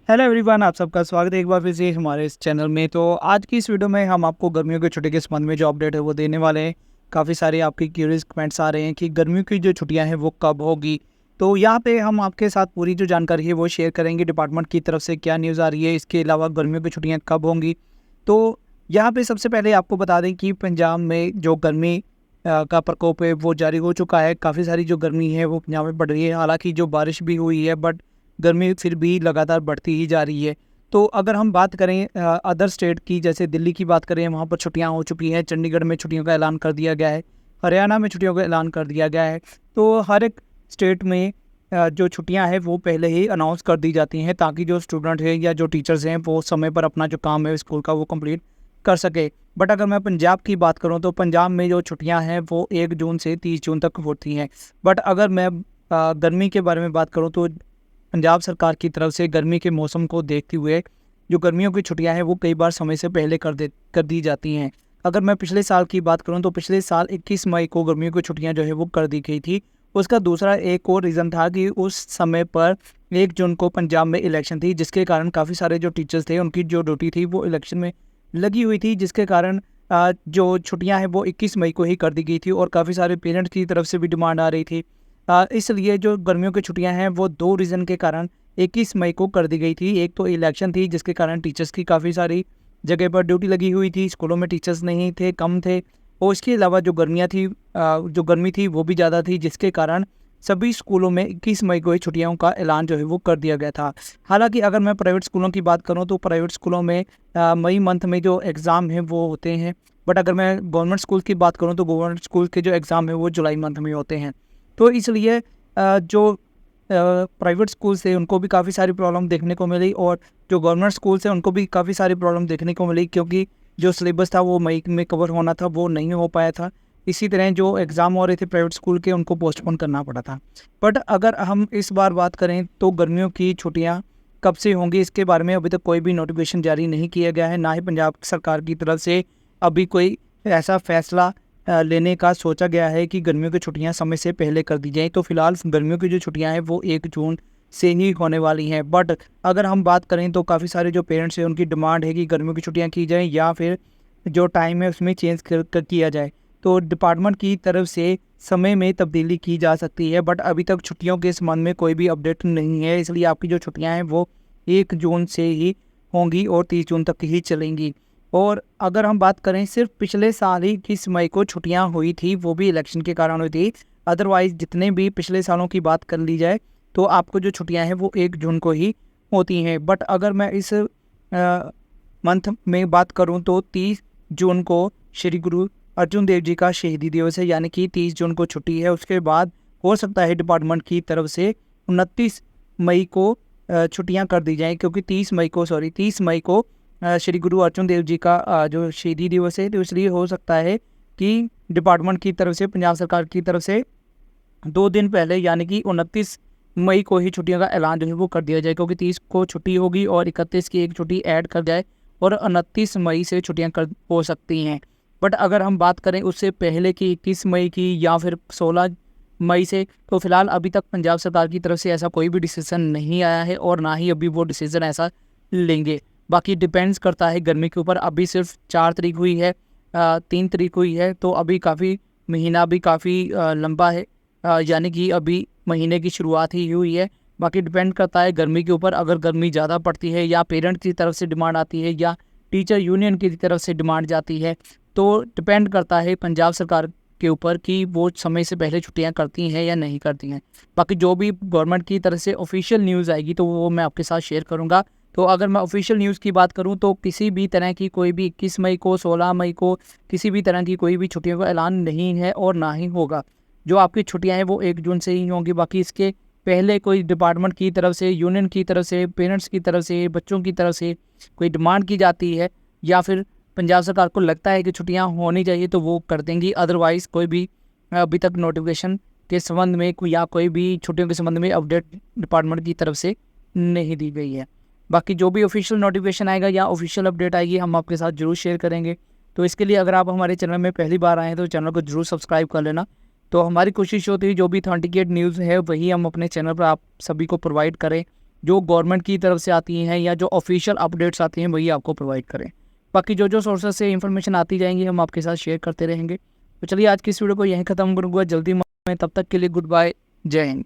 Hello everyone, आप सबका स्वागत है एक बार फिर से हमारे इस चैनल में। तो आज की इस वीडियो में हम आपको गर्मियों की छुट्टी के संबंध में जो अपडेट है वो देने वाले हैं। काफ़ी सारे आपकी क्यूरियस कमेंट्स आ रहे हैं कि गर्मियों की जो छुट्टियां हैं वो कब होगी। तो यहाँ पे हम आपके साथ पूरी जो जानकारी है वो शेयर करेंगे, डिपार्टमेंट की तरफ से क्या न्यूज़ आ रही है, इसके अलावा गर्मियों की छुट्टियाँ कब होंगी। तो यहाँ पे सबसे पहले आपको बता दें कि पंजाब में जो गर्मी का प्रकोप है वो जारी हो चुका है। काफ़ी सारी जो गर्मी है वो पंजाब में बढ़ रही है। हालांकि जो बारिश भी हुई है बट गर्मी फिर भी लगातार बढ़ती ही जा रही है। तो अगर हम बात करें अदर स्टेट की, जैसे दिल्ली की बात करें, वहाँ पर छुट्टियाँ हो चुकी हैं। चंडीगढ़ में छुट्टियों का ऐलान कर दिया गया है। हरियाणा में छुट्टियों का ऐलान कर दिया गया है। तो हर एक स्टेट में जो छुट्टियाँ हैं वो पहले ही अनाउंस कर दी जाती हैं, ताकि जो स्टूडेंट है या जो टीचर्स हैं वो समय पर अपना जो काम है स्कूल का वो कंप्लीट कर सके। बट अगर मैं पंजाब की बात करूँ तो पंजाब में जो छुट्टियाँ हैं वो 1 जून से 30 जून तक होती हैं। बट अगर मैं गर्मी के बारे में बात करूँ तो पंजाब सरकार की तरफ से गर्मी के मौसम को देखते हुए जो गर्मियों की छुट्टियां हैं वो कई बार समय से पहले कर दी जाती हैं। अगर मैं पिछले साल की बात करूं तो पिछले साल 21 मई को गर्मियों की छुट्टियां जो है वो कर दी गई थी। उसका दूसरा एक और रीज़न था कि उस समय पर 1 जून को पंजाब में इलेक्शन थी, जिसके कारण काफ़ी सारे जो टीचर्स थे उनकी जो ड्यूटी थी वो इलेक्शन में लगी हुई थी, जिसके कारण जो छुट्टियां हैं वो 21 मई को ही कर दी गई थी। और काफ़ी सारे पेरेंट्स की तरफ से भी डिमांड आ रही थी। इसलिए जो गर्मियों की छुट्टियां हैं वो 2 रीज़न के कारण 21 मई को कर दी गई थी। एक तो इलेक्शन थी, जिसके कारण टीचर्स की काफ़ी सारी जगह पर ड्यूटी लगी हुई थी, स्कूलों में टीचर्स नहीं थे, कम थे। और इसके अलावा जो गर्मी थी वो भी ज़्यादा थी, जिसके कारण सभी स्कूलों में 21 मई को ही छुट्टियों का ऐलान जो है वो कर दिया गया था। हालांकि अगर मैं प्राइवेट स्कूलों की बात करूं तो प्राइवेट स्कूलों में मई मंथ में जो एग्ज़ाम हैं वो होते हैं। बट अगर मैं गवर्नमेंट स्कूल की बात करूँ तो गवर्नमेंट स्कूल के जो एग्ज़ाम है वो जुलाई मंथ में होते हैं। तो इसलिए जो प्राइवेट स्कूल्स थे उनको भी काफ़ी सारी प्रॉब्लम देखने को मिली, और जो गवर्नमेंट स्कूल्स हैं उनको भी काफ़ी सारी प्रॉब्लम देखने को मिली, क्योंकि जो सिलेबस था वो मई में कवर होना था वो नहीं हो पाया था। इसी तरह जो एग्ज़ाम हो रहे थे प्राइवेट स्कूल के उनको पोस्टपोन करना पड़ा था। बट अगर हम इस बार बात करें तो गर्मियों की छुट्टियां कब से होंगी, इसके बारे में अभी तक कोई भी नोटिफिकेशन जारी नहीं किया गया है। ना ही पंजाब सरकार की तरफ से अभी कोई ऐसा फैसला लेने का सोचा गया है कि गर्मियों की छुट्टियां समय से पहले कर दी जाएं। तो फिलहाल गर्मियों की जो छुट्टियां हैं वो 1 जून से ही होने वाली हैं। बट अगर हम बात करें तो काफ़ी सारे जो पेरेंट्स हैं उनकी डिमांड है कि गर्मियों की छुट्टियां की जाएं या फिर जो टाइम है उसमें चेंज कर किया जाए। तो डिपार्टमेंट की तरफ से समय में तब्दीली की जा सकती है, बट अभी तक छुट्टियों के संबंध में कोई भी अपडेट नहीं है। इसलिए आपकी जो छुट्टियां हैं वो 1 जून से ही होंगी और 30 जून तक ही चलेंगी। और अगर हम बात करें, सिर्फ पिछले साल ही 21 मई को छुट्टियां हुई थी, वो भी इलेक्शन के कारण हुई थी। अदरवाइज जितने भी पिछले सालों की बात कर ली जाए तो आपको जो छुट्टियां हैं वो 1 जून को ही होती हैं। बट अगर मैं इस मंथ में बात करूं तो 30 जून को श्री गुरु अर्जुन देव जी का शहीदी दिवस है, यानी कि 30 जून को छुट्टी है। उसके बाद हो सकता है डिपार्टमेंट की तरफ से 29 मई को छुट्टियां कर दी जाएं, क्योंकि 30 मई को श्री गुरु अर्जुन देव जी का जो शहीदी दिवस है, तो इसलिए हो सकता है कि डिपार्टमेंट की तरफ से, पंजाब सरकार की तरफ से 2 दिन पहले यानी कि 29 मई को ही छुट्टियों का ऐलान जो है वो कर दिया जाए, क्योंकि 30 को छुट्टी होगी और 31 की एक छुट्टी ऐड कर जाए और 29 मई से छुट्टियां कर हो सकती हैं। बट अगर हम बात करें उससे पहले की 21 मई की या फिर 16 मई से, तो फिलहाल अभी तक पंजाब सरकार की तरफ से ऐसा कोई भी डिसीजन नहीं आया है और ना ही अभी वो डिसीजन ऐसा लेंगे। बाकी डिपेंड्स करता है गर्मी के ऊपर। अभी सिर्फ 4 तारीख हुई है, 3 तारीख हुई है, तो अभी काफ़ी महीना भी काफ़ी लंबा है, यानी कि अभी महीने की शुरुआत ही हुई है। बाकी डिपेंड करता है गर्मी के ऊपर। अगर गर्मी ज़्यादा पड़ती है या पेरेंट्स की तरफ से डिमांड आती है या टीचर यूनियन की तरफ से डिमांड जाती है, तो डिपेंड करता है पंजाब सरकार के ऊपर कि वो समय से पहले छुट्टियां करती हैं या नहीं करती हैं। बाकी जो भी गवर्नमेंट की तरफ से ऑफिशियल न्यूज़ आएगी तो वो मैं आपके साथ शेयर करूंगा। तो अगर मैं ऑफिशियल न्यूज़ की बात करूं तो किसी भी तरह की कोई भी 21 मई को, 16 मई को किसी भी तरह की कोई भी छुट्टियों का ऐलान नहीं है और ना ही होगा। जो आपकी छुट्टियां हैं वो 1 जून से ही होंगी। बाकी इसके पहले कोई डिपार्टमेंट की तरफ से, यूनियन की तरफ से, पेरेंट्स की तरफ से, बच्चों की तरफ से कोई डिमांड की जाती है या फिर पंजाब सरकार को लगता है कि छुट्टियां होनी चाहिए तो वो कर देंगी। अदरवाइज़ कोई भी अभी तक नोटिफिकेशन के संबंध में या कोई भी छुट्टियों के संबंध में अपडेट डिपार्टमेंट की तरफ से नहीं दी गई है। बाकी जो भी ऑफिशियल नोटिफिकेशन आएगा या ऑफिशियल अपडेट आएगी हम आपके साथ जरूर शेयर करेंगे। तो इसके लिए अगर आप हमारे चैनल में पहली बार आए हैं तो चैनल को जरूर सब्सक्राइब कर लेना। तो हमारी कोशिश होती है जो भी ऑथेंटिकेट न्यूज़ है वही हम अपने चैनल पर आप सभी को प्रोवाइड करें। जो गवर्नमेंट की तरफ से आती हैं या जो ऑफिशियल अपडेट्स आती हैं वही आपको प्रोवाइड करें। बाकी जो सोर्सेस से इन्फॉर्मेशन आती जाएंगी हम आपके साथ शेयर करते रहेंगे। तो चलिए आज की इस वीडियो को यहीं ख़त्म करूँगा, जल्दी मैं, तब तक के लिए गुड बाय, जय हिंद।